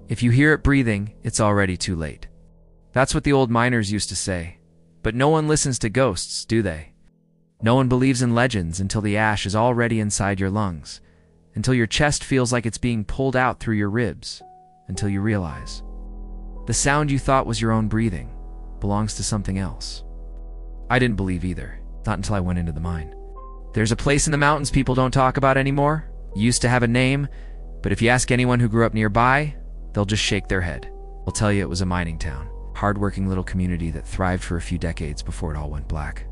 If you hear it breathing, it's already too late. That's what the old miners used to say. But no one listens to ghosts, do they? No one believes in legends until the ash is already inside your lungs, until your chest feels like it's being pulled out through your ribs, until you realize the sound you thought was your own breathing belongs to something else. I didn't believe either, not until I went into the mine. There's a place in the mountains people don't talk about anymore. It used to have a name, but if you ask anyone who grew up nearby, they'll just shake their head. They'll tell you it was a mining town, hard-working little community that thrived for a few decades before it all went black.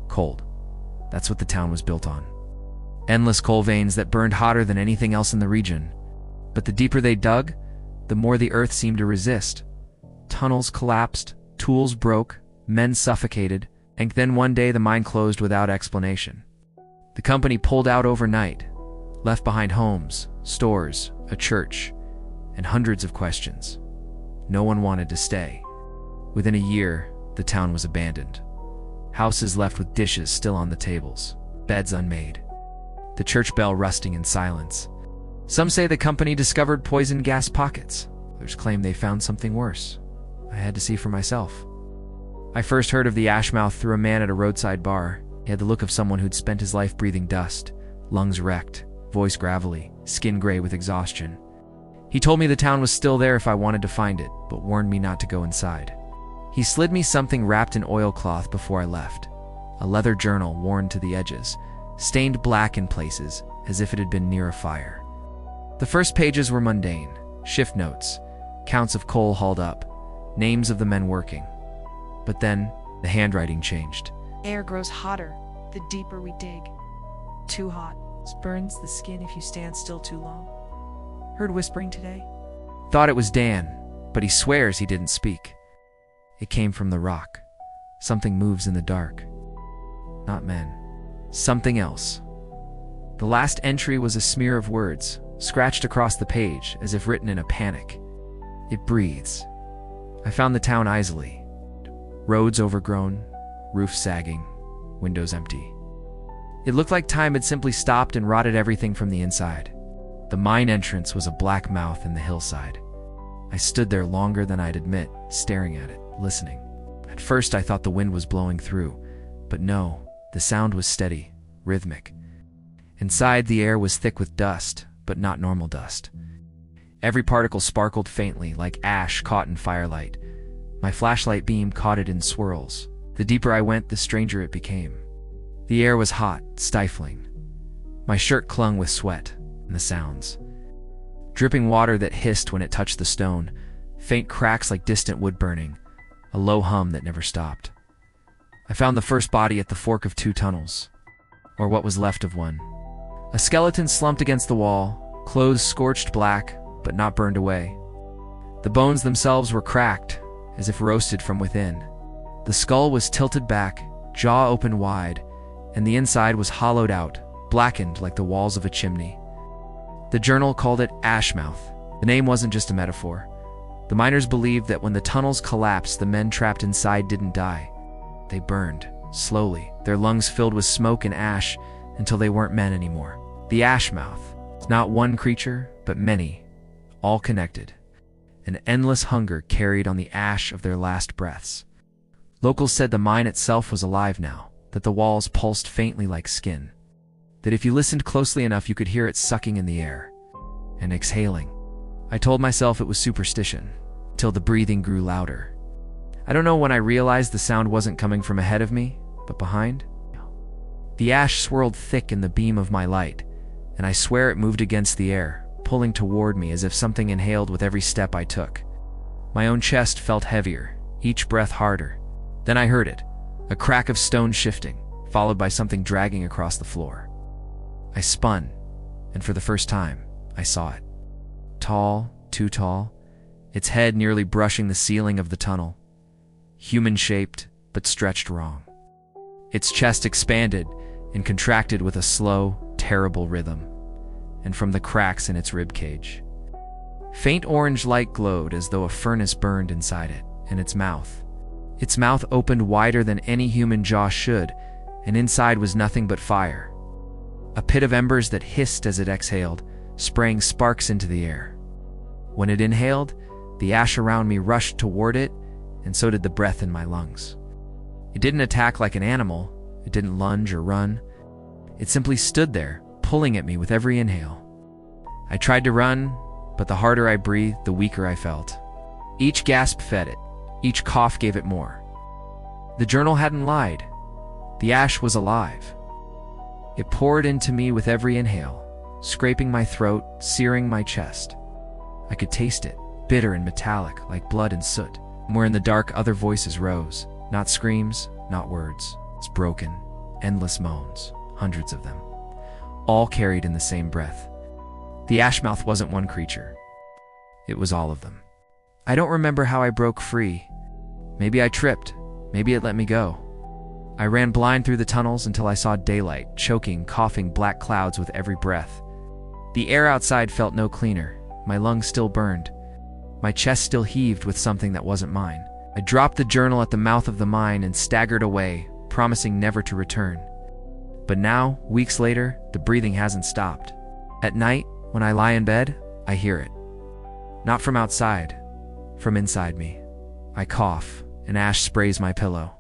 Cold. That's what the town was built on. Endless coal veins that burned hotter than anything else in the region. But the deeper they dug, the more the earth seemed to resist. Tunnels collapsed, tools broke, men suffocated, and then one day the mine closed without explanation. The company pulled out overnight, left behind homes, stores, a church, and hundreds of questions. No one wanted to stay. Within a year, the town was abandoned. Houses left with dishes still on the tables, beds unmade. The church bell rusting in silence. Some say the company discovered poison gas pockets. Others claim they found something worse. I had to see for myself. I first heard of the ash mouth through a man at a roadside bar. He had the look of someone who'd spent his life breathing dust, lungs wrecked, voice gravelly, skin gray with exhaustion. He told me the town was still there if I wanted to find it, but warned me not to go inside. He slid me something wrapped in oilcloth before I left. A leather journal worn to the edges, stained black in places, as if it had been near a fire. The first pages were mundane, shift notes, counts of coal hauled up, names of the men working. But then, the handwriting changed. Air grows hotter the deeper we dig. Too hot. Burns the skin if you stand still too long. Heard whispering today? Thought it was Dan, but he swears he didn't speak. It came from the rock. Something moves in the dark. Not men. Something else. The last entry was a smear of words, scratched across the page as if written in a panic. It breathes. I found the town easily. Roads overgrown, roofs sagging, windows empty. It looked like time had simply stopped and rotted everything from the inside. The mine entrance was a black mouth in the hillside. I stood there longer than I'd admit, staring at it, listening. At first I thought the wind was blowing through, but no, the sound was steady, rhythmic. Inside, the air was thick with dust, but not normal dust. Every particle sparkled faintly, like ash caught in firelight. My flashlight beam caught it in swirls. The deeper I went, the stranger it became. The air was hot, stifling. My shirt clung with sweat and the sounds. Dripping water that hissed when it touched the stone, faint cracks like distant wood burning, a low hum that never stopped. I found the first body at the fork of 2 tunnels, or what was left of one. A skeleton slumped against the wall, clothes scorched black, but not burned away. The bones themselves were cracked, as if roasted from within. The skull was tilted back, jaw open wide, and the inside was hollowed out, blackened like the walls of a chimney. The journal called it Ashmouth. The name wasn't just a metaphor. The miners believed that when the tunnels collapsed, the men trapped inside didn't die. They burned, slowly, their lungs filled with smoke and ash, until they weren't men anymore. The Ashmouth. Not one creature, but many, all connected. An endless hunger carried on the ash of their last breaths. Locals said the mine itself was alive now, that the walls pulsed faintly like skin, that if you listened closely enough you could hear it sucking in the air and exhaling. I told myself it was superstition, till the breathing grew louder. I don't know when I realized the sound wasn't coming from ahead of me, but behind. The ash swirled thick in the beam of my light, and I swear it moved against the air, pulling toward me as if something inhaled with every step I took. My own chest felt heavier, each breath harder. Then I heard it, a crack of stone shifting, followed by something dragging across the floor. I spun, and for the first time, I saw it. Tall, too tall, its head nearly brushing the ceiling of the tunnel. Human-shaped, but stretched wrong. Its chest expanded and contracted with a slow, terrible rhythm, and from the cracks in its ribcage, faint orange light glowed as though a furnace burned inside it, and its mouth opened wider than any human jaw should, and inside was nothing but fire. A pit of embers that hissed as it exhaled, spraying sparks into the air. When it inhaled, the ash around me rushed toward it, and so did the breath in my lungs. It didn't attack like an animal. It didn't lunge or run. It simply stood there, pulling at me with every inhale. I tried to run, but the harder I breathed, the weaker I felt. Each gasp fed it. Each cough gave it more. The journal hadn't lied. The ash was alive. It poured into me with every inhale, scraping my throat, searing my chest. I could taste it, bitter and metallic, like blood and soot. Where in the dark other voices rose, not screams, not words. It's broken, endless moans, hundreds of them, all carried in the same breath. The ashmouth wasn't one creature. It was all of them. I don't remember how I broke free. Maybe I tripped. Maybe it let me go. I ran blind through the tunnels until I saw daylight, choking, coughing black clouds with every breath. The air outside felt no cleaner. My lungs still burned. My chest still heaved with something that wasn't mine. I dropped the journal at the mouth of the mine and staggered away, promising never to return. But now, weeks later, the breathing hasn't stopped. At night, when I lie in bed, I hear it. Not from outside, from inside me. I cough, and ash sprays my pillow.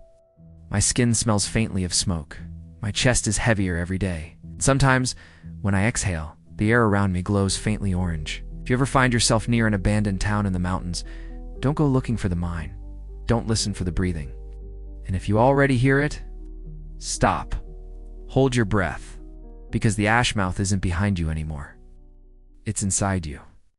My skin smells faintly of smoke. My chest is heavier every day. Sometimes, when I exhale, the air around me glows faintly orange. If you ever find yourself near an abandoned town in the mountains, don't go looking for the mine. Don't listen for the breathing. And if you already hear it, stop. Hold your breath, because the ashmouth isn't behind you anymore. It's inside you.